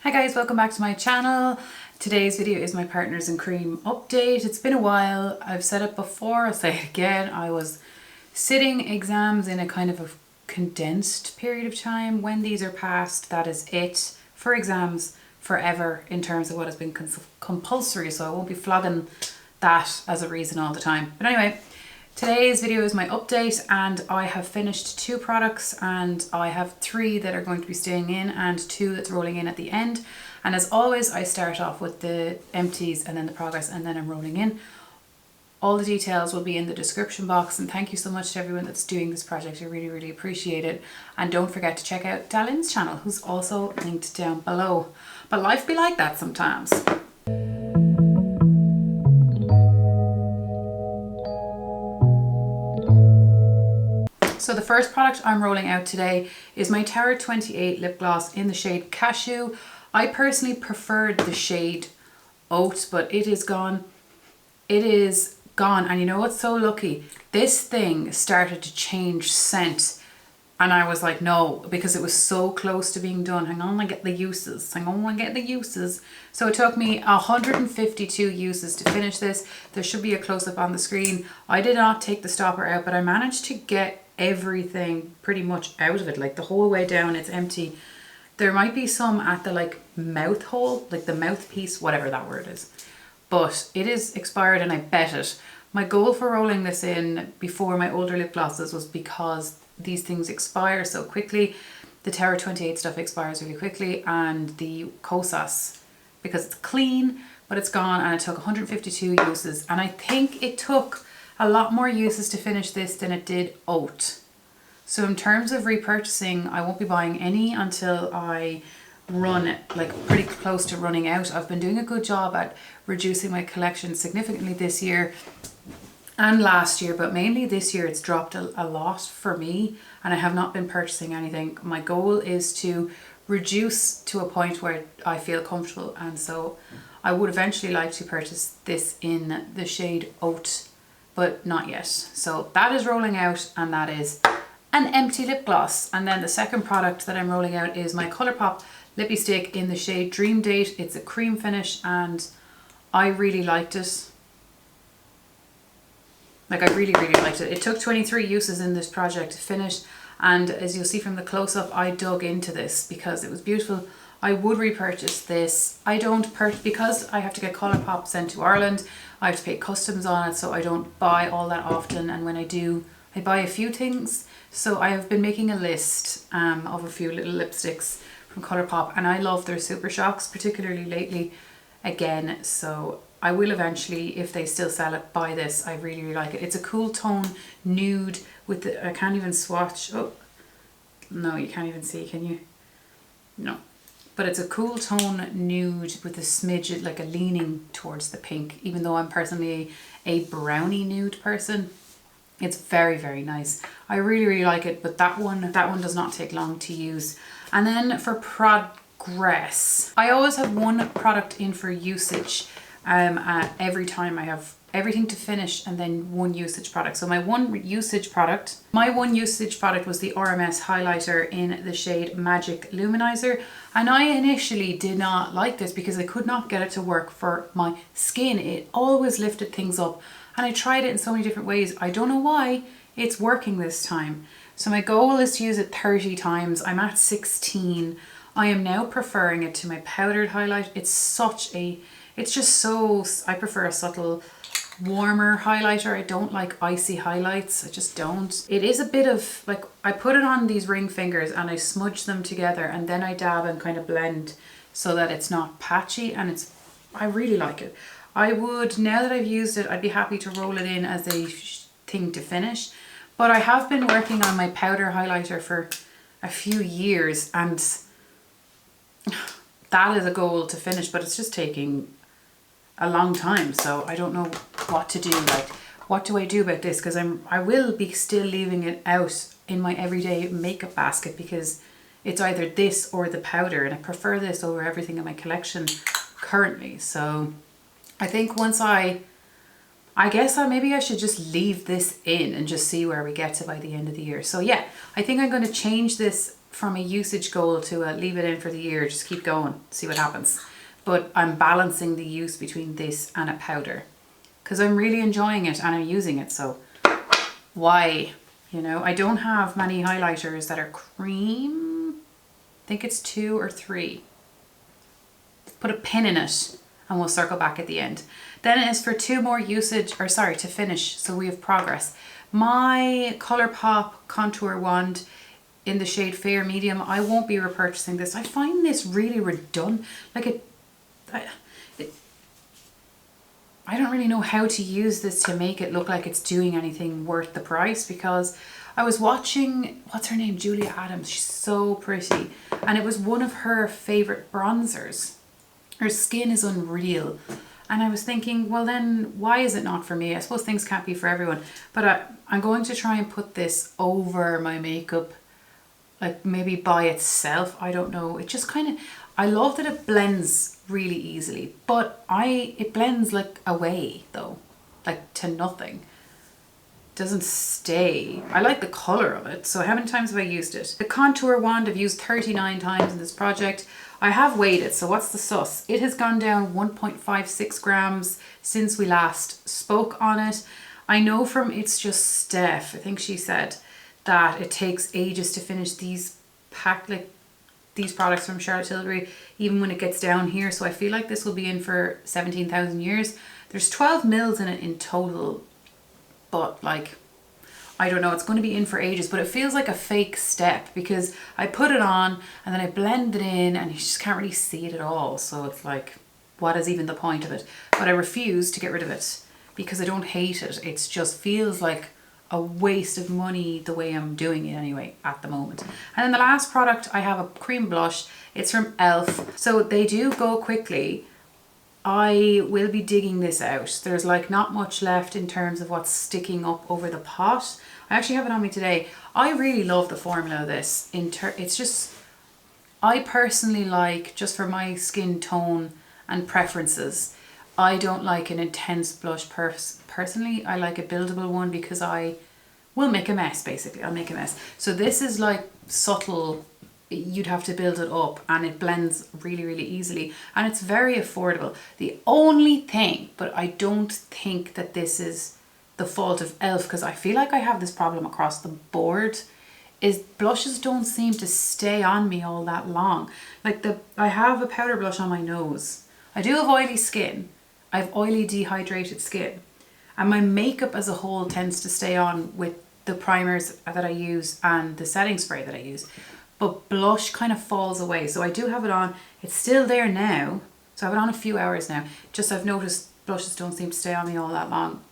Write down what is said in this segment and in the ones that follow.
Hi guys, welcome back to my channel. Today's video is my Partners in Cream update. It's been a while. I've said it before, I'll say it again. I was sitting exams in a kind of a condensed period of time. When these are passed, that is it for exams forever in terms of what has been compulsory. So I won't be flogging that as a reason all the time. But anyway, today's video is my update and I have finished 2 products and I have 3 that are going to be staying in and 2 that's rolling in at the end. And as always, I start off with the empties and then the progress and then I'm rolling in. All the details will be in the description box, and thank you so much to everyone that's doing this project. I really appreciate it. And don't forget to check out DaLin's channel, who's also linked down below. But life be like that sometimes. So the first product I'm rolling out today is my Tower 28 lip gloss in the shade Cashew. I personally preferred the shade Oat, but it is gone. It is gone. And you know what's so lucky? This thing started to change scent. And I was like, no, because it was so close to being done. Hang on, I get the uses. Hang on, I get the uses. So it took me 152 uses to finish this. There should be a close-up on the screen. I did not take the stopper out, but I managed to get everything pretty much out of it, like the whole way down. It's empty. There might be some at the like mouth hole, like the mouthpiece, whatever that word is, but it is expired and I bet it. My goal for rolling this in before my older lip glosses was because these things expire so quickly. The Tower 28 stuff expires really quickly, and the Kosas, because it's clean but it's gone, and it took 152 uses, and I think it took a lot more uses to finish this than it did Oat. So in terms of repurchasing, I won't be buying any until I run like pretty close to running out. I've been doing a good job at reducing my collection significantly this year and last year, but mainly this year it's dropped a lot for me and I have not been purchasing anything. My goal is to reduce to a point where I feel comfortable, and so I would eventually like to purchase this in the shade Oat, but not yet. So that is rolling out, and that is an empty lip gloss. And then the second product that I'm rolling out is my Colourpop lippy stick in the shade Dream Date. It's a cream finish and I really liked it. Like I really liked it. It took 23 uses in this project to finish, and as you'll see from the close-up, I dug into this because it was beautiful. I would repurchase this. I don't because I have to get Colourpop sent to Ireland. I have to pay customs on it, so I don't buy all that often, and when I do, I buy a few things. So I have been making a list of a few little lipsticks from Colourpop, and I love their Super Shocks, particularly lately again. So I will eventually, if they still sell it, buy this. I really like it. It's a cool tone nude with the, I can't even swatch. Oh, no, you can't even see, can you? No. But it's a cool tone nude with a smidge, like a leaning towards the pink, even though I'm personally a brownie nude person. It's very nice. I really like it, but that one does not take long to use. And then for progress, I always have one product in for usage every time. I have everything to finish and then one usage product. So my one usage product was the RMS highlighter in the shade Magic Luminizer. And I initially did not like this because I could not get it to work for my skin. It always lifted things up. And I tried it in so many different ways. I don't know why it's working this time. So my goal is to use it 30 times. I'm at 16. I am now preferring it to my powdered highlight. It's just so, I prefer a subtle, warmer highlighter. I don't like icy highlights. I just don't. It is a bit of like, I put it on these ring fingers and I smudge them together and then I dab and kind of blend so that it's not patchy, and I really like it. I would, now that I've used it, I'd be happy to roll it in as a thing to finish. But I have been working on my powder highlighter for a few years, and that is a goal to finish, but it's just taking a long time. So I don't know what to do. Like, what do I do about this? Because I will be still leaving it out in my everyday makeup basket because it's either this or the powder, and I prefer this over everything in my collection currently. So I think once maybe I should just leave this in and just see where we get to by the end of the year. So yeah, I think I'm going to change this from a usage goal to a leave it in for the year, just keep going, see what happens. But I'm balancing the use between this and a powder because I'm really enjoying it and I'm using it. So why? You know, I don't have many highlighters that are cream. I think it's 2 or 3. Put a pin in it and we'll circle back at the end. Then it is for 2 more to finish, so we have progress. My ColourPop contour wand in the shade Fair Medium, I won't be repurchasing this. I find this really redundant. Like I don't really know how to use this to make it look like it's doing anything worth the price, because I was watching, what's her name? Julia Adams. She's so pretty. And it was one of her favorite bronzers. Her skin is unreal. And I was thinking, well then, why is it not for me? I suppose things can't be for everyone. But I'm going to try and put this over my makeup, like maybe by itself. I don't know. It just kind of, I love that it blends really easily. But it blends like away though, like to nothing. It doesn't stay. I like the colour of it. So how many times have I used it? The contour wand I've used 39 times in this project. I have weighed it, so what's the sus? It has gone down 1.56 grams since we last spoke on it. I know from It's Just Steph, I think she said that it takes ages to finish these these products from Charlotte Tilbury, even when it gets down here. So I feel like this will be in for 17,000 years. There's 12 mils in it in total, but like, I don't know, it's going to be in for ages, but it feels like a fake step because I put it on and then I blend it in and you just can't really see it at all. So it's like, what is even the point of it? But I refuse to get rid of it because I don't hate it. It just feels like a waste of money the way I'm doing it anyway at the moment. And then the last product, I have a cream blush. It's from e.l.f. So they do go quickly. I will be digging this out. There's like not much left in terms of what's sticking up over the pot. I actually have it on me today. I really love the formula of this. It's just, I personally like, just for my skin tone and preferences, I don't like an intense blush personally. I like a buildable one because I will make a mess basically. I'll make a mess. So this is like subtle. You'd have to build it up and it blends really, really easily and it's very affordable. The only thing, but I don't think that this is the fault of e.l.f. because I feel like I have this problem across the board, is blushes don't seem to stay on me all that long. Like I have a powder blush on my nose. I do have oily skin. I have oily dehydrated skin and my makeup as a whole tends to stay on with the primers that I use and the setting spray that I use. But blush kind of falls away. So I do have it on. It's still there now. So I have it on a few hours now. Just I've noticed blushes don't seem to stay on me all that long.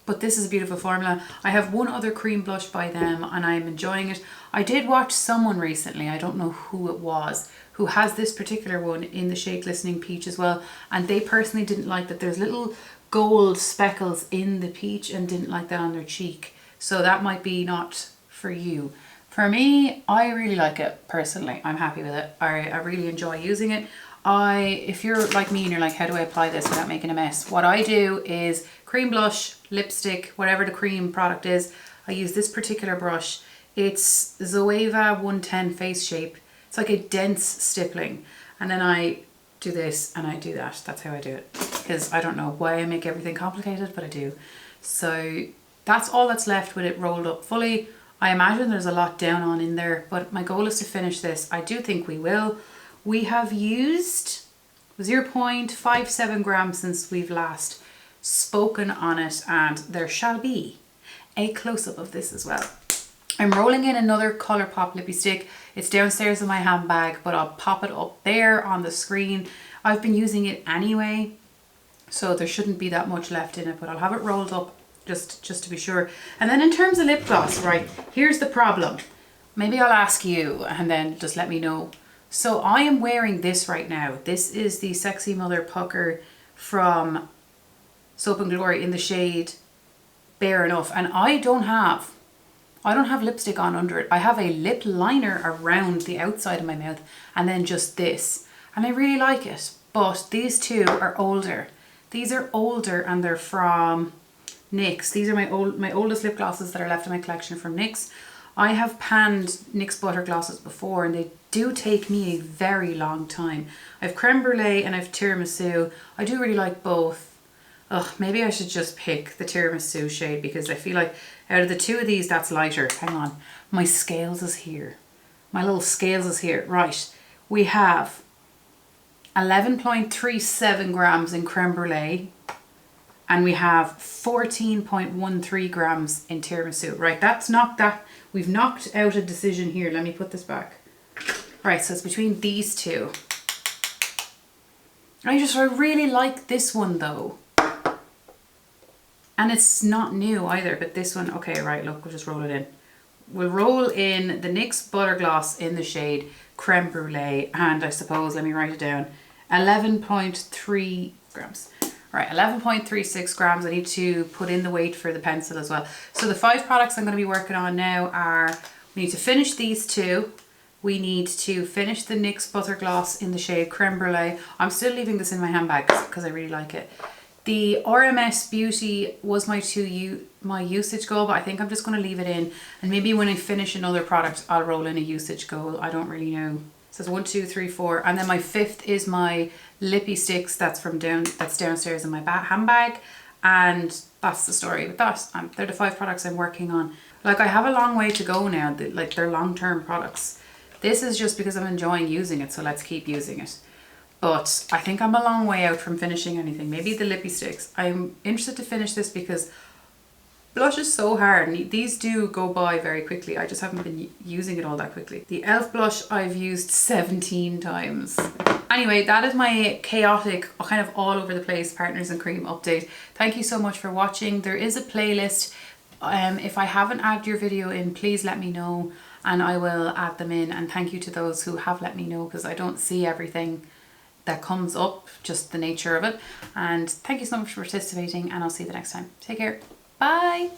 But this is a beautiful formula. I have one other cream blush by them and I'm enjoying it. I did watch someone recently, I don't know who it was, who has this particular one in the shade Glistening Peach as well. And they personally didn't like that there's little gold speckles in the peach and didn't like that on their cheek. So that might be not for you. For me, I really like it personally. I'm happy with it. I really enjoy using it. If you're like me and you're like, how do I apply this without making a mess? What I do is cream blush, lipstick, whatever the cream product is. I use this particular brush. It's Zoeva 110 Face Shape. It's like a dense stippling. And then I do this and I do that. That's how I do it. Because I don't know why I make everything complicated, but I do. So that's all that's left with it rolled up fully. I imagine there's a lot down on in there, but my goal is to finish this. I do think we will. We have used 0.57 grams since we've last spoken on it, and there shall be a close-up of this as well. I'm rolling in another ColourPop lippy stick. It's downstairs in my handbag, but I'll pop it up there on the screen. I've been using it anyway, so there shouldn't be that much left in it, but I'll have it rolled up just to be sure. And then in terms of lip gloss, right, here's the problem. Maybe I'll ask you and then just let me know. So I am wearing this right now. This is the Sexy Mother Pucker from Soap and Glory in the shade Bare Enough. And I don't have lipstick on under it. I have a lip liner around the outside of my mouth and then just this. And I really like it. But these two are older. These are older and they're from NYX. These are my oldest lip glosses that are left in my collection from NYX. I have panned NYX butter glosses before and they do take me a very long time. I have creme brulee and I have tiramisu. I do really like both. Ugh, maybe I should just pick the tiramisu shade because I feel like out of the two of these, that's lighter. Hang on, my scales is here. My little scales is here. Right, we have 11.37 grams in creme brulee and we have 14.13 grams in tiramisu. Right, that's knocked that. We've knocked out a decision here. Let me put this back. Right, so it's between these two. I really like this one though. And it's not new either, but this one, okay, right, look, we'll just roll it in. We'll roll in the NYX Butter Gloss in the shade Creme Brulee, and I suppose, let me write it down, 11.3 grams. Right, 11.36 grams. I need to put in the weight for the pencil as well. So the 5 products I'm going to be working on now are, we need to finish these 2. We need to finish the NYX Butter Gloss in the shade Creme Brulee. I'm still leaving this in my handbag because I really like it. The RMS Beauty was my usage goal, but I think I'm just going to leave it in. And maybe when I finish another product, I'll roll in a usage goal. I don't really know. So it's 1, 2, 3, 4. And then my 5th is my Lippy Sticks. That's that's downstairs in my handbag. And that's the story with that. They're the 5 products I'm working on. Like, I have a long way to go now. Like, they're long-term products. This is just because I'm enjoying using it, so let's keep using it. But I think I'm a long way out from finishing anything. Maybe the Lippy Sticks. I'm interested to finish this because blush is so hard and these do go by very quickly. I just haven't been using it all that quickly. The e.l.f. blush I've used 17 times. Anyway, that is my chaotic, kind of all over the place Partners in Cream update. Thank you so much for watching. There is a playlist. If I haven't added your video in, please let me know and I will add them in. And thank you to those who have let me know because I don't see everything that comes up, just the nature of it. And thank you so much for participating and I'll see you the next time. Take care. Bye.